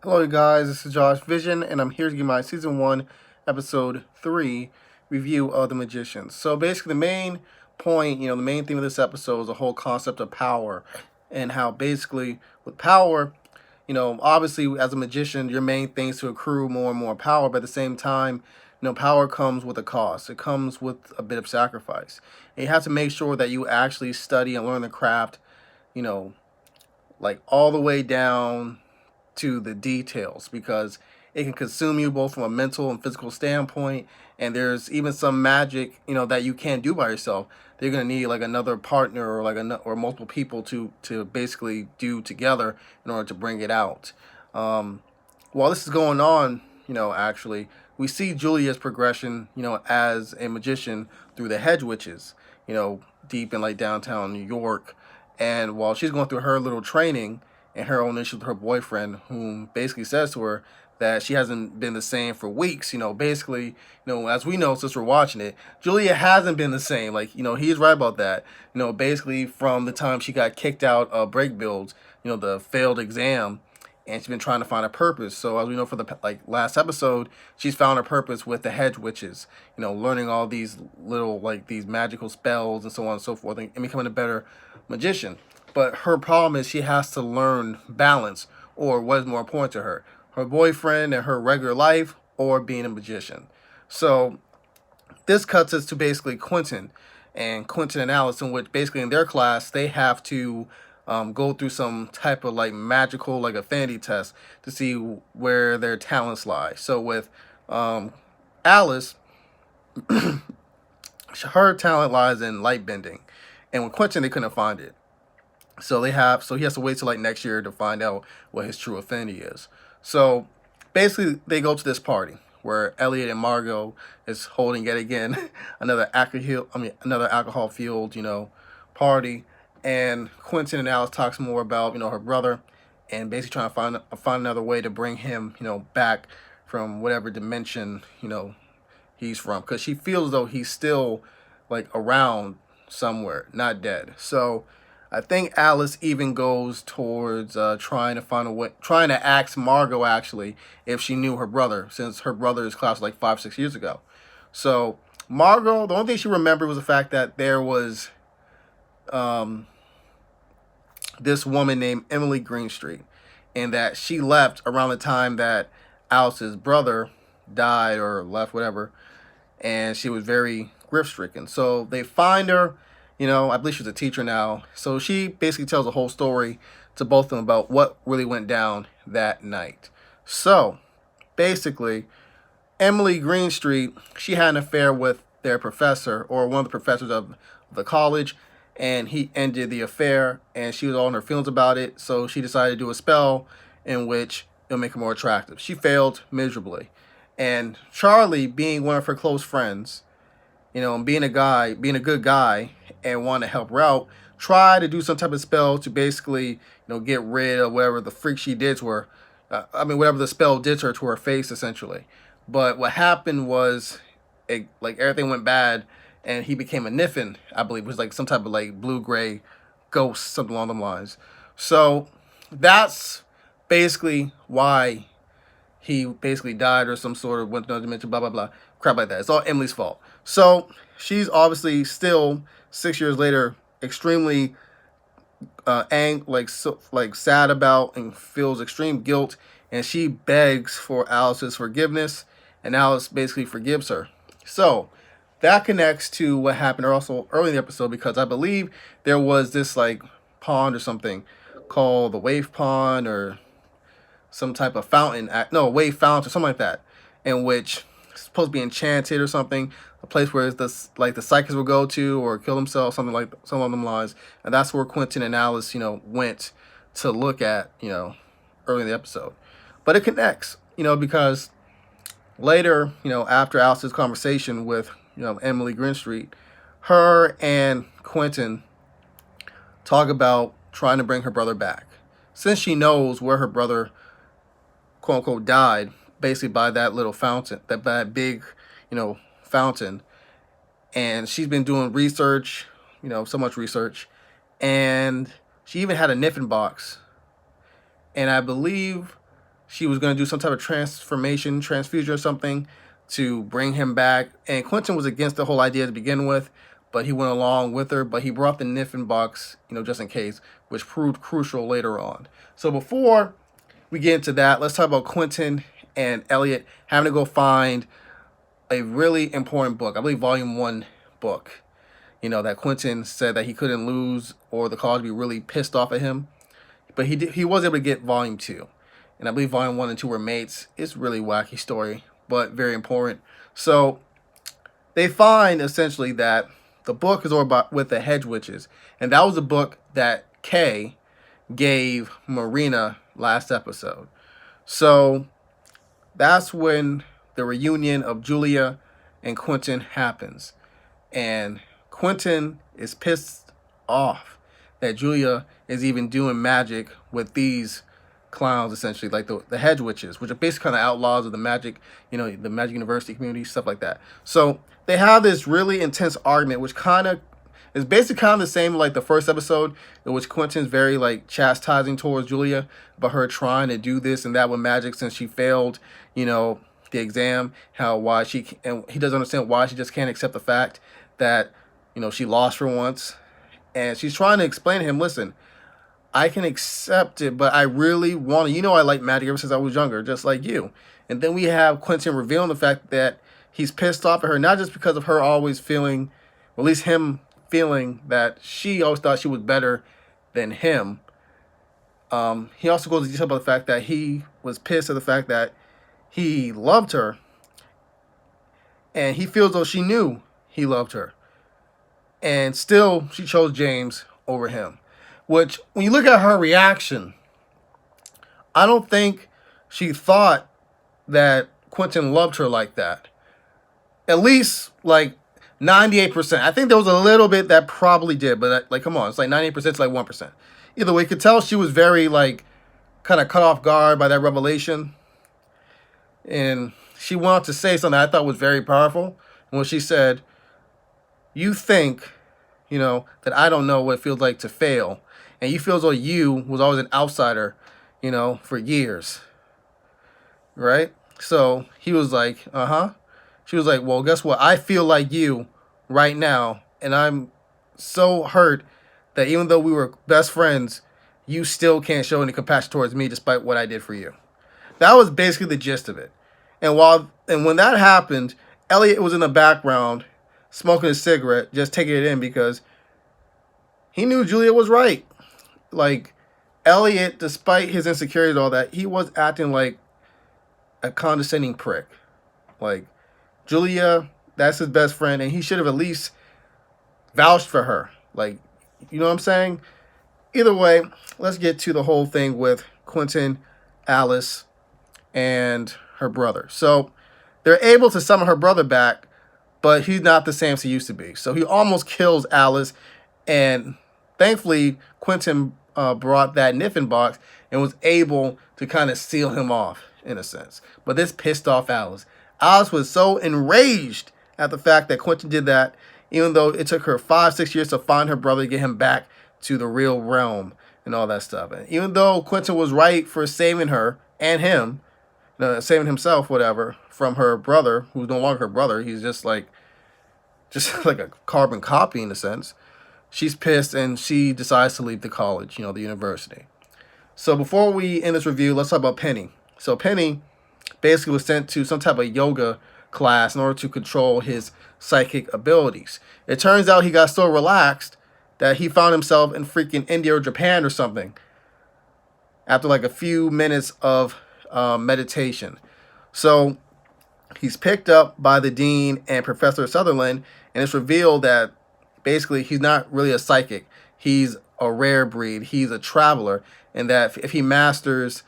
Hello, you guys. This is Josh Vision, and I'm here to give my season one, episode 3 review of The Magicians. So, basically, the main point, the main theme of this episode is the whole concept of power and how basically with power, obviously as a magician, your main thing is to accrue more and more power, but at the same time, power comes with a cost. It comes with a bit of sacrifice. And you have to make sure that you actually study and learn the craft, you know, like all the way down to the details because it can consume you both from a mental and physical standpoint. And there's even some magic, that you can't do by yourself. They're gonna need like another partner or or multiple people to basically do together in order to bring it out. Um, while this is going on, actually, we see Julia's progression, as a magician through the Hedge Witches, deep in like downtown New York. And while she's going through her little training, and her own issue with her boyfriend, whom basically says to her that she hasn't been the same for weeks. Basically, as we know since we're watching it, Julia hasn't been the same. Like, he's right about that. Basically from the time she got kicked out of break builds, the failed exam, and she's been trying to find a purpose. So as we know for the last episode, she's found her purpose with the Hedge Witches. Learning all these little these magical spells and so on and so forth, and becoming a better magician. But her problem is she has to learn balance, or what is more important to her, her boyfriend and her regular life, or being a magician. So this cuts us to basically Quentin and Alice, in which basically in their class they have to go through some type of like magical like affinity test to see where their talents lie. So with Alice, her talent lies in light bending, and with Quentin they couldn't find it. So he has to wait till like next year to find out what his true affinity is. So basically they go to this party where Elliot and Margot is holding yet again another alcohol fueled, party. And Quentin and Alice talks more about, her brother, and basically trying to find another way to bring him, back from whatever dimension, he's from, because she feels as though he's still like around somewhere, not dead. So I think Alice even goes towards trying to find a way, trying to ask Margot actually if she knew her brother, since her brother is classed like 5, 6 years ago. So Margot, the only thing she remembered was the fact that there was um, this woman named Emily Greenstreet, and that she left around the time that Alice's brother died or left, whatever, and she was very grief stricken. So they find her, I believe she's a teacher now. So she basically tells the whole story to both of them about what really went down that night. So basically, Emily Greenstreet, she had an affair with their professor, or one of the professors of the college, and he ended the affair, and she was all in her feelings about it. So she decided to do a spell in which it'll make her more attractive. She failed miserably. And Charlie, being one of her close friends, and being a good guy, and want to help her out, try to do some type of spell to basically, get rid of whatever the freak she did to her. Whatever the spell did to her face, essentially. But what happened was, like everything went bad, and he became a Niffin, I believe, it was like some type of like blue gray ghost, something along those lines. So that's basically why he basically died, or some sort of went to another dimension, blah blah blah, crap like that. It's all Emily's fault. So she's obviously still 6 years later extremely like sad about, and feels extreme guilt, and she begs for Alice's forgiveness, and Alice basically forgives her. So that connects to what happened also early in the episode, because I believe there was this like pond or something called the Wave Pond, or some type of fountain, no, wave fountain or something like that, in which it's supposed to be enchanted or something, a place where the psychics will go to or kill themselves, something along them lines, and that's where Quentin and Alice, went to look at, early in the episode. But it connects, because later, after Alice's conversation with, Emily Greenstreet, her and Quentin talk about trying to bring her brother back, since she knows where her brother quote unquote died, basically by that little fountain, that big, fountain. And she's been doing research, so much research, and she even had a Niffin box. And I believe she was going to do some type of transfusion or something to bring him back. And Quentin was against the whole idea to begin with, but he went along with her. But he brought the Niffen box, just in case, which proved crucial later on. So before we get into that, let's talk about Quinton and Elliot having to go find a really important book. I believe volume 1 book. That Quentin said that he couldn't lose, or the college would be really pissed off at him. But he was able to get volume 2. And I believe volume 1 and 2 were mates. It's a really wacky story, but very important. So they find essentially that the book is all about with the hedge witches. And that was the book that Kay gave Marina last episode. So that's when the reunion of Julia and Quentin happens. And Quentin is pissed off that Julia is even doing magic with these clowns, essentially, like the hedge witches, which are basically kind of outlaws of the magic, the magic university community, stuff like that. So they have this really intense argument, which kind of is basically kind of the same like the first episode, in which Quentin's very like chastising towards Julia about her trying to do this and that with magic since she failed, the exam. And he doesn't understand why she just can't accept the fact that she lost for once. And she's trying to explain to him, listen, I can accept it, but I really want to, I like magic ever since I was younger, just like you. And then we have Quentin revealing the fact that he's pissed off at her, not just because of her always feeling, or at least him feeling that she always thought she was better than him. He also goes into detail about the fact that he was pissed at the fact that he loved her, and he feels though she knew he loved her. And still, she chose James over him. Which, when you look at her reaction, I don't think she thought that Quentin loved her like that. At least, 98%. I think there was a little bit that probably did, but, come on. It's 98% to 1%. Either way, you could tell she was very, kind of cut off guard by that revelation. And she wanted to say something I thought was very powerful. When she said, you think, that I don't know what it feels like to fail. And you feel as though you was always an outsider, for years. Right? So he was like, uh-huh. She was like, well, guess what? I feel like you right now. And I'm so hurt that even though we were best friends, you still can't show any compassion towards me despite what I did for you. That was basically the gist of it. And when that happened, Elliot was in the background smoking a cigarette, just taking it in because he knew Julia was right. Elliot, despite his insecurities and all that, he was acting like a condescending prick. Julia, that's his best friend, and he should have at least vouched for her. You know what I'm saying? Either way, let's get to the whole thing with Quentin, Alice, and her brother. So they're able to summon her brother back, but he's not the same as he used to be. So he almost kills Alice, and thankfully Quentin brought that Niffen box and was able to kind of seal him off in a sense. But this pissed off Alice. Alice was so enraged at the fact that Quentin did that, even though it took her 5-6 years to find her brother, get him back to the real realm and all that stuff. And even though Quentin was right for saving her and him, saving himself, whatever, from her brother, who's no longer her brother, he's just like a carbon copy in a sense. She's pissed and she decides to leave the college, the university. So before we end this review, let's talk about Penny. So Penny basically was sent to some type of yoga class in order to control his psychic abilities. It turns out he got so relaxed that he found himself in freaking India or Japan or something after a few minutes of meditation. So he's picked up by the dean and Professor Sutherland, and it's revealed that basically he's not really a psychic. He's a rare breed. He's a traveler, and that if he masters,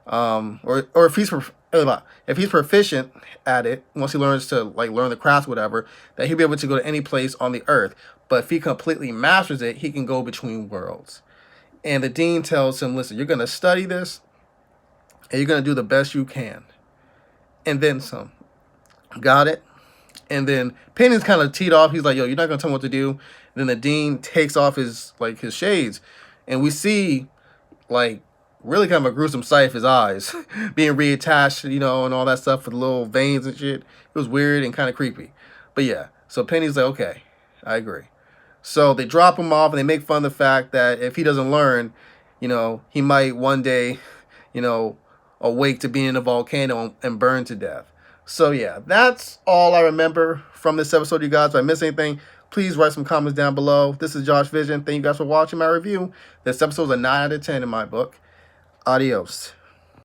or if he's proficient at it, once he learns to learn the craft, whatever, that he'll be able to go to any place on the earth. But if he completely masters it, he can go between worlds. And the dean tells him, listen, you're going to study this, and you're going to do the best you can. And then some. Got it? And then Penny's kind of teed off. He's like, yo, you're not going to tell me what to do. And then the dean takes off his shades. And we see, really kind of a gruesome sight of his eyes being reattached, you know, and all that stuff with little veins and shit. It was weird and kind of creepy. But yeah, so Penny's like, okay, I agree. So they drop him off and they make fun of the fact that if he doesn't learn, you know, he might one day, you know, awake to being in a volcano and burn to death. So yeah, that's all I remember from this episode, you guys. If I missed anything, please write some comments down below. This is Josh Vision. Thank you guys for watching my review. This episode's a 9 out of 10 in my book. Adios.